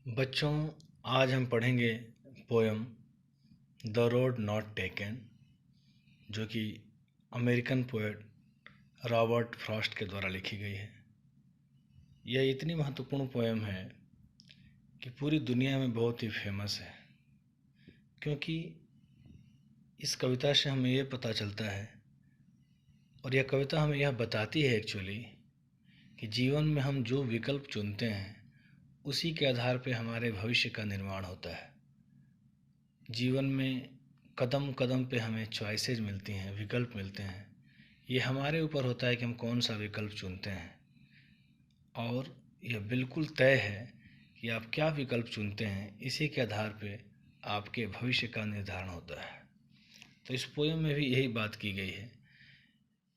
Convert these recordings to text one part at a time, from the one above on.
बच्चों, आज हम पढ़ेंगे poem the road not taken, जो कि अमेरिकन पोएट रॉबर्ट फ्रॉस्ट के द्वारा लिखी गई है। यह इतनी महत्वपूर्ण पोयम है कि पूरी दुनिया में बहुत ही फेमस है, क्योंकि इस कविता से हमें यह पता चलता है और यह कविता हमें यह बताती है एक्चुअली कि जीवन में हम जो विकल्प चुनते हैं उसी के आधार पर हमारे भविष्य का निर्माण होता है। जीवन में कदम कदम पे हमें चॉइसेस मिलती हैं, विकल्प मिलते हैं। ये हमारे ऊपर होता है कि हम कौन सा विकल्प चुनते हैं, और यह बिल्कुल तय है कि आप क्या विकल्प चुनते हैं, इसी के आधार पे आपके भविष्य का निर्धारण होता है। तो इस पोयम में भी यही बात की गई है।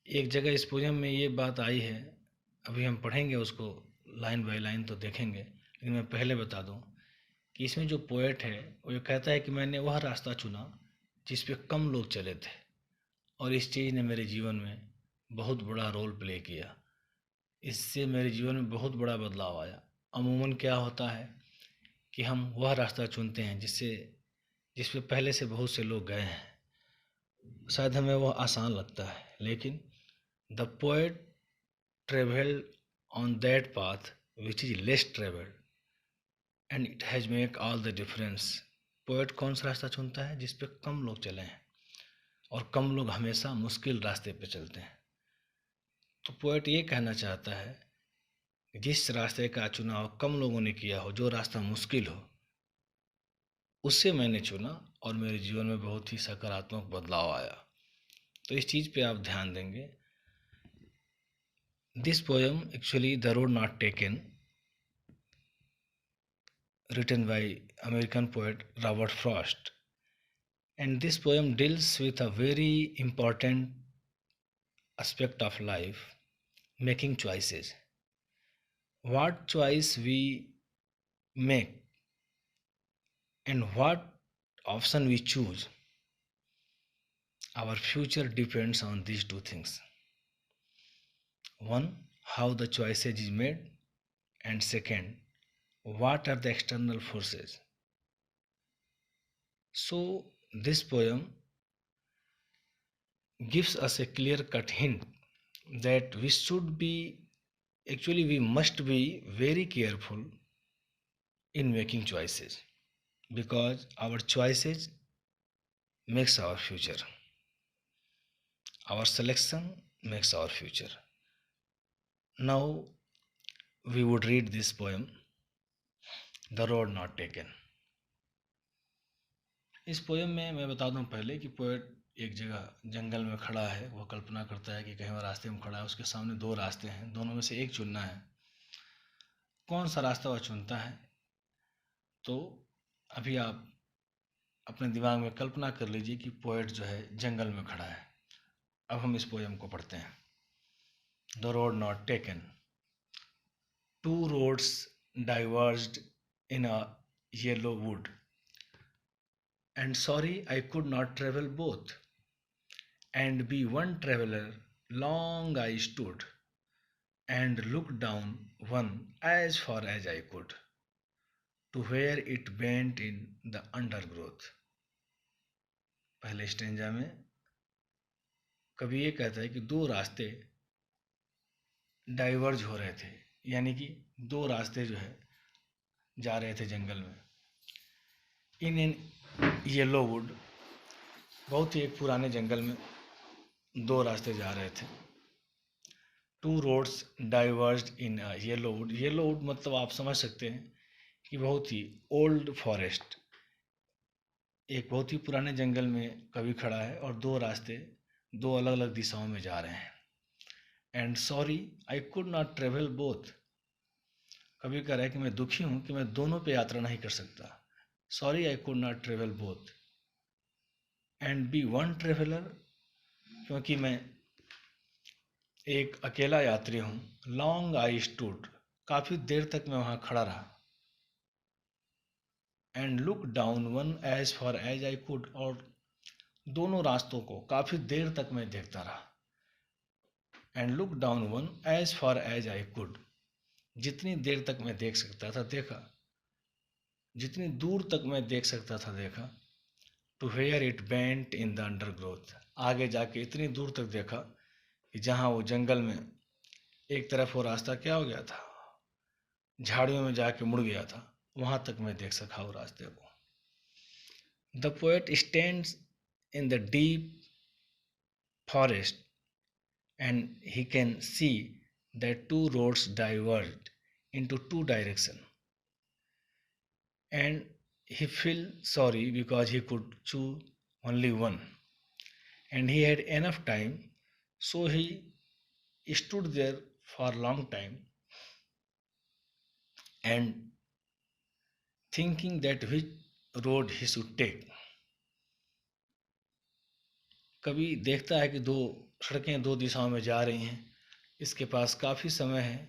एक जगह इस पोयम में ये बात आई है, अभी हम पढ़ेंगे उसको लाइन बाय लाइन तो देखेंगे, लेकिन मैं पहले बता दूं कि इसमें जो पोएट है वो ये कहता है कि मैंने वह रास्ता चुना जिस पे कम लोग चले थे, और इस चीज़ ने मेरे जीवन में बहुत बड़ा रोल प्ले किया। इससे मेरे जीवन में बहुत बड़ा बदलाव आया। अमूमन क्या होता है कि हम वह रास्ता चुनते हैं जिस पे पहले से बहुत से लोग गए हैं, शायद हमें वह आसान लगता है, लेकिन the poet travelled on that path which is less travelled and it has make all the difference. Poet कौन सा रास्ता चुनता है जिस पे कम लोग चले हैं, और कम लोग हमेशा मुश्किल रास्ते पे चलते हैं। तो पोएट ये कहना चाहता है कि जिस रास्ते का चुनाव कम लोगों ने किया हो, जो रास्ता मुश्किल हो, उससे मैंने चुना और मेरे जीवन में बहुत ही सकारात्मक बदलाव आया। तो इस चीज़ पे आप ध्यान देंगे। This poem actually the road not taken, written by American poet Robert Frost. And this poem deals with a very important aspect of life, making choices. What choice we make and what option we choose, our future depends on these two things. One, how the choices is made, and second, what are the external forces. So this poem gives us a clear cut hint that we must be very careful in making choices, because our choices makes our future, our selection makes our future. Now we would read this poem, The Road Not Taken. इस poem में मैं बता दूं पहले कि poet एक जगह जंगल में खड़ा है। वह कल्पना करता है कि कहीं वह रास्ते में खड़ा है, उसके सामने दो रास्ते हैं, दोनों में से एक चुनना है। कौन सा रास्ता वह चुनता है, तो अभी आप अपने दिमाग में कल्पना कर लीजिए कि पोएट जो है जंगल में खड़ा है। अब हम इस पोएम को पढ़ते हैं। The road not taken. Two roads diverged in a yellow wood, and sorry I could not travel both, and be one traveler long I stood, and looked down one as far as I could, to where it bent in the undergrowth. पहले stanza में कवि ये कहता है कि दो रास्ते diverge हो रहे थे, यानी कि दो रास्ते जो है जा रहे थे जंगल में। इन एन येलो वुड, बहुत ही एक पुराने जंगल में दो रास्ते जा रहे थे। Two roads diverged in yellow wood. Yellow wood मतलब आप समझ सकते हैं कि बहुत ही ओल्ड फॉरेस्ट, एक बहुत ही पुराने जंगल में कवि खड़ा है और दो रास्ते दो अलग अलग दिशाओं में जा रहे हैं। And sorry I could not travel both. कवि कह रहा है कि मैं दुखी हूं कि मैं दोनों पे यात्रा नहीं कर सकता। Sorry I could not travel both and be one traveller, क्योंकि मैं एक अकेला यात्री हूं। लॉन्ग आई स्टूड, काफी देर तक मैं वहां खड़ा रहा। And look down one as far as I could, और दोनों रास्तों को काफी देर तक मैं देखता रहा। And look down one as far as I could, जितनी देर तक मैं देख सकता था देखा। जितनी दूर तक मैं देख सकता था देखा, to where it bent in the undergrowth, आगे जाके इतनी दूर तक देखा कि जहाँ वो जंगल में एक तरफ वो रास्ता क्या हो गया था, झाड़ियों में जाके मुड़ गया था, वहां तक मैं देख सका वो रास्ते को। The poet stands in the deep forest and he can see that two roads diverged into two directions, and he felt sorry because he could choose only one, and he had enough time, so he stood there for a long time and thinking that which road he should take. कभी देखता है कि दो सड़कें दो दिशाओं में जा रही हैं, इसके पास काफ़ी समय है,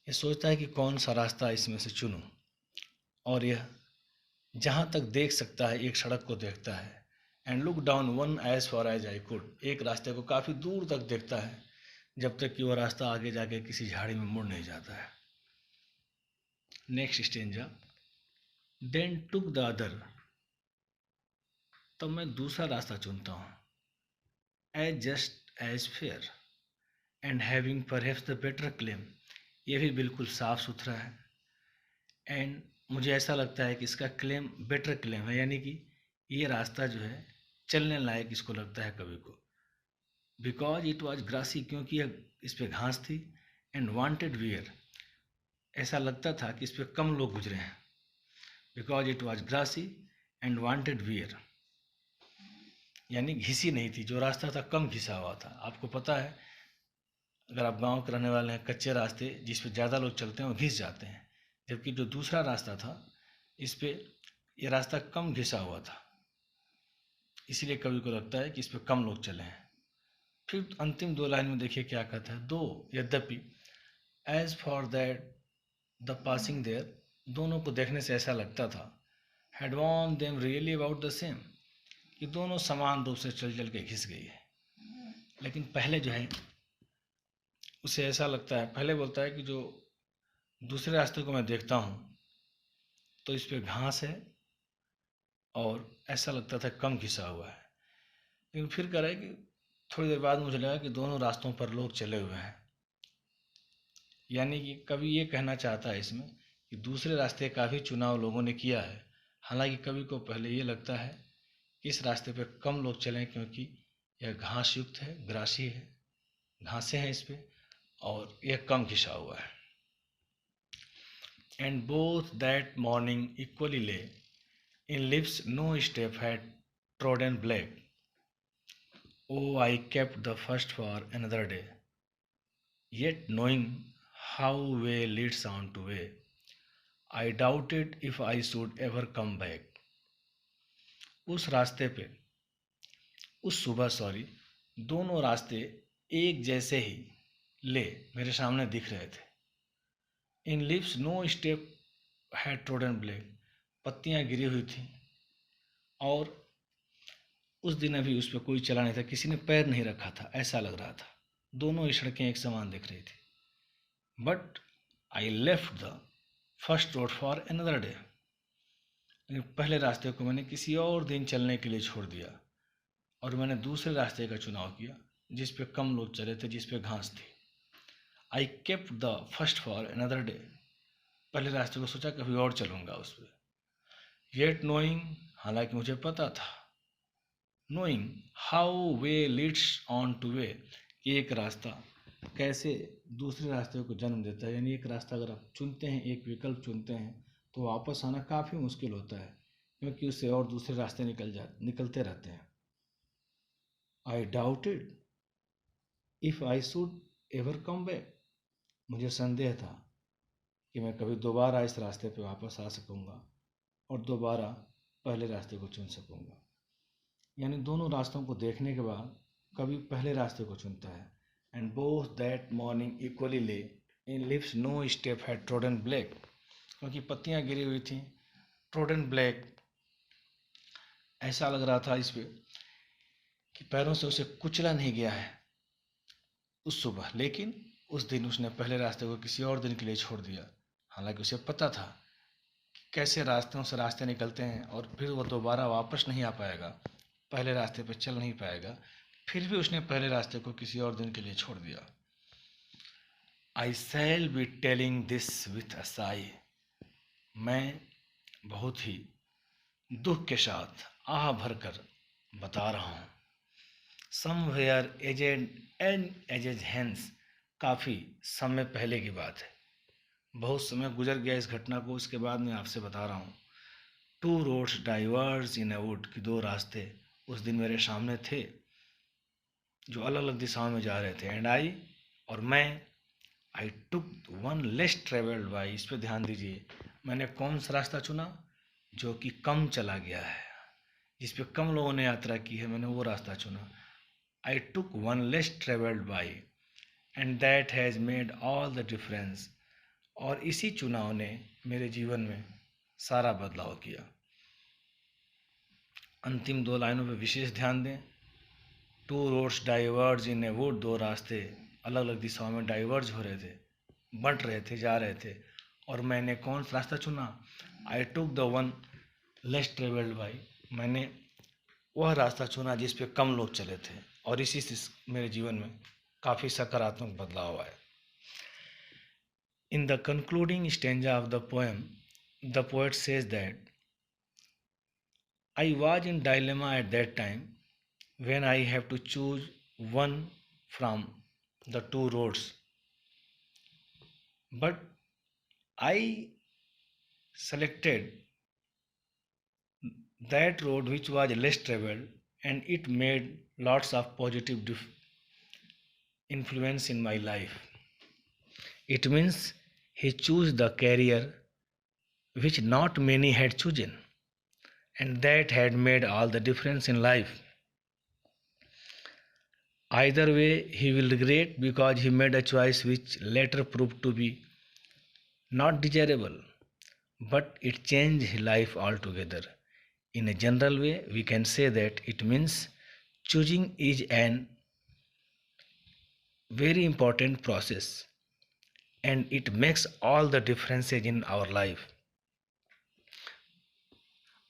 ये सोचता है कि कौन सा रास्ता इसमें से चुनूं, और यह जहाँ तक देख सकता है एक सड़क को देखता है, and look down one as far as I could, एक रास्ते को काफ़ी दूर तक देखता है जब तक कि वह रास्ता आगे जाके किसी झाड़ी में मुड़ नहीं जाता है। Next stanza, then took the other, तब मैं दूसरा रास्ता चुनता हूँ, as just as fair and having perhaps the better claim, ये भी बिल्कुल साफ सुथरा है, एंड मुझे ऐसा लगता है कि इसका क्लेम बेटर क्लेम है, यानी कि ये रास्ता जो है चलने लायक इसको लगता है कवि को। बिकॉज इट वॉज ग्रासी, क्योंकि यह इस पर घास थी, एंड वांटेड वियर, ऐसा लगता था कि इस पर कम लोग गुजरे हैं। Because it was grassy and wanted wear, यानी घिसी नहीं थी, जो रास्ता था कम घिसा हुआ था। आपको पता है अगर आप गांव के रहने वाले हैं, कच्चे रास्ते जिस पे ज़्यादा लोग चलते हैं वो घिस जाते हैं, जबकि जो दूसरा रास्ता था इस पे ये रास्ता कम घिसा हुआ था, इसीलिए कवि को लगता है कि इस पे कम लोग चले हैं। फिर अंतिम दो लाइन में देखिए क्या कहता है, दो यद्यपि as for that the passing there, दोनों को देखने से ऐसा लगता था, had worn them really about the same, कि दोनों समान रूप से चल चल के घिस गई है। लेकिन पहले जो है उसे ऐसा लगता है, पहले बोलता है कि जो दूसरे रास्ते को मैं देखता हूँ तो इस पे घास है और ऐसा लगता था कम घिसा हुआ है, लेकिन फिर कह रहा है कि थोड़ी देर बाद मुझे लगा कि दोनों रास्तों पर लोग चले हुए हैं। यानी कि कवि ये कहना चाहता है इसमें कि दूसरे रास्ते का भी चुनाव लोगों ने किया है, हालांकि कवि को पहले ये लगता है कि इस रास्ते पर कम लोग चलें क्योंकि यह घास युक्त है, ग्रासी है, घासें हैं इस पर, और यह कम घिसा हुआ है। And both that morning equally ले in lips no step had trodden black. Oh, I kept the first for another day. Yet knowing how way leads on to way, I doubted if I should ever come back. उस रास्ते पे, उस सुबह दोनों रास्ते एक जैसे ही ले मेरे सामने दिख रहे थे। In lips no step had trodden black, पत्तियां गिरी हुई थी और उस दिन अभी उस पर कोई चला नहीं था, किसी ने पैर नहीं रखा था, ऐसा लग रहा था। दोनों ही सड़कें एक समान दिख रही थी। But I left the first road for another day, लेकिन पहले रास्ते को मैंने किसी और दिन चलने के लिए छोड़ दिया और मैंने दूसरे रास्ते का चुनाव किया जिस पे कम लोग चले थे, जिस पे घास थी। I kept the first for another day, पहले रास्ते को सोचा कभी और चलूंगा उस पर। येट नोइंग, हालांकि मुझे पता था, knowing how way Leeds on two way, एक रास्ता कैसे दूसरे रास्ते को जन्म देता है। यानी एक रास्ता अगर आप चुनते हैं, एक विकल्प चुनते हैं, तो वापस आना काफ़ी मुश्किल होता है क्योंकि उससे और दूसरे रास्ते निकलते रहते हैं। आई doubted if I should ever come back, मुझे संदेह था कि मैं कभी दोबारा इस रास्ते पे वापस आ सकूँगा और दोबारा पहले रास्ते को चुन सकूँगा। यानी दोनों रास्तों को देखने के बाद कभी पहले रास्ते को चुनता है। And both that morning equally lay in lips no step had trodden black, क्योंकि पत्तियां गिरी हुई थी, ट्रोडन ब्लैक, ऐसा लग रहा था इस पे कि पैरों से उसे कुचला नहीं गया है उस सुबह। लेकिन उस दिन उसने पहले रास्ते को किसी और दिन के लिए छोड़ दिया, हालांकि उसे पता था कैसे रास्तों से रास्ते निकलते हैं और फिर वो दोबारा वापस नहीं आ पाएगा, पहले रास्ते पर चल नहीं पाएगा, फिर भी उसने पहले रास्ते को किसी और दिन के लिए छोड़ दिया। I shall be telling this with a sigh, मैं बहुत ही दुख के साथ आह भरकर बता रहा हूँ। Somewhere ages and ages hence, काफ़ी समय पहले की बात है, बहुत समय गुजर गया इस घटना को, उसके बाद मैं आपसे बता रहा हूँ। Two roads diverged in a wood, की दो रास्ते उस दिन मेरे सामने थे जो अलग अलग दिशाओं में जा रहे थे। एंड आई, और मैं, I took one less travelled by, इस पर ध्यान दीजिए, मैंने कौन सा रास्ता चुना जो कि कम चला गया है, जिस पे कम लोगों ने यात्रा की है, मैंने वो रास्ता चुना। I took one less travelled by and that has made all the difference, और इसी चुनाव ने मेरे जीवन में सारा बदलाव किया। अंतिम दो लाइनों पर विशेष ध्यान दें। Two roads diverged in a wood, दो रास्ते अलग अलग दिशाओं में डाइवर्ज हो रहे थे, बंट रहे थे, जा रहे थे, और मैंने कौन सा रास्ता चुना? I took the one less travelled by, मैंने वह रास्ता चुना जिस पे कम लोग चले थे, और इसी से मेरे जीवन में काफ़ी सकारात्मक बदलाव आए। In the concluding stanza of the poem, the poet says that I was in dilemma at that time when I have to choose one from the two roads, but I selected that road which was less traveled, and it made lots of positive influence in my life. It means he chose the career which not many had chosen, and that had made all the difference in life. Either way, he will regret because he made a choice which later proved to be not desirable, but it changed his life altogether. In a general way, we can say that it means choosing is an very important process, and it makes all the differences in our life.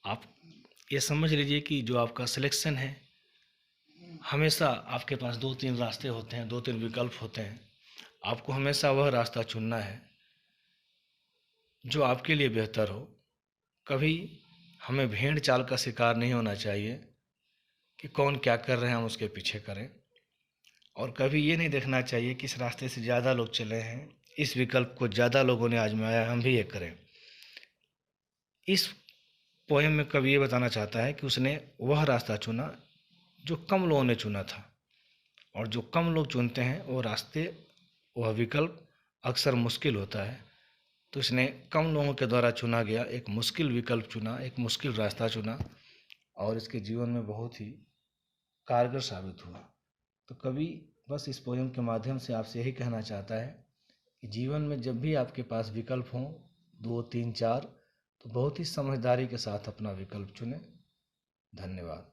आप ये समझ लीजिए कि जो आपका selection है, हमेशा आपके पास दो तीन रास्ते होते हैं, दो तीन विकल्प होते हैं, आपको हमेशा वह रास्ता चुनना है जो आपके लिए बेहतर हो। कभी हमें भेड़ चाल का शिकार नहीं होना चाहिए कि कौन क्या कर रहे हैं हम उसके पीछे करें, और कभी ये नहीं देखना चाहिए कि इस रास्ते से ज़्यादा लोग चले हैं, इस विकल्प को ज़्यादा लोगों ने आजमाया, हम भी ये करें। इस पोएम में कवि ये बताना चाहता है कि उसने वह रास्ता चुना जो कम लोगों ने चुना था, और जो कम लोग चुनते हैं वो रास्ते, वह विकल्प अक्सर मुश्किल होता है। तो इसने कम लोगों के द्वारा चुना गया एक मुश्किल विकल्प चुना, एक मुश्किल रास्ता चुना, और इसके जीवन में बहुत ही कारगर साबित हुआ। तो कवि बस इस पोएम के माध्यम से आपसे यही कहना चाहता है कि जीवन में जब भी आपके पास विकल्प हों, 2, 3, 4, तो बहुत ही समझदारी के साथ अपना विकल्प चुनें। धन्यवाद।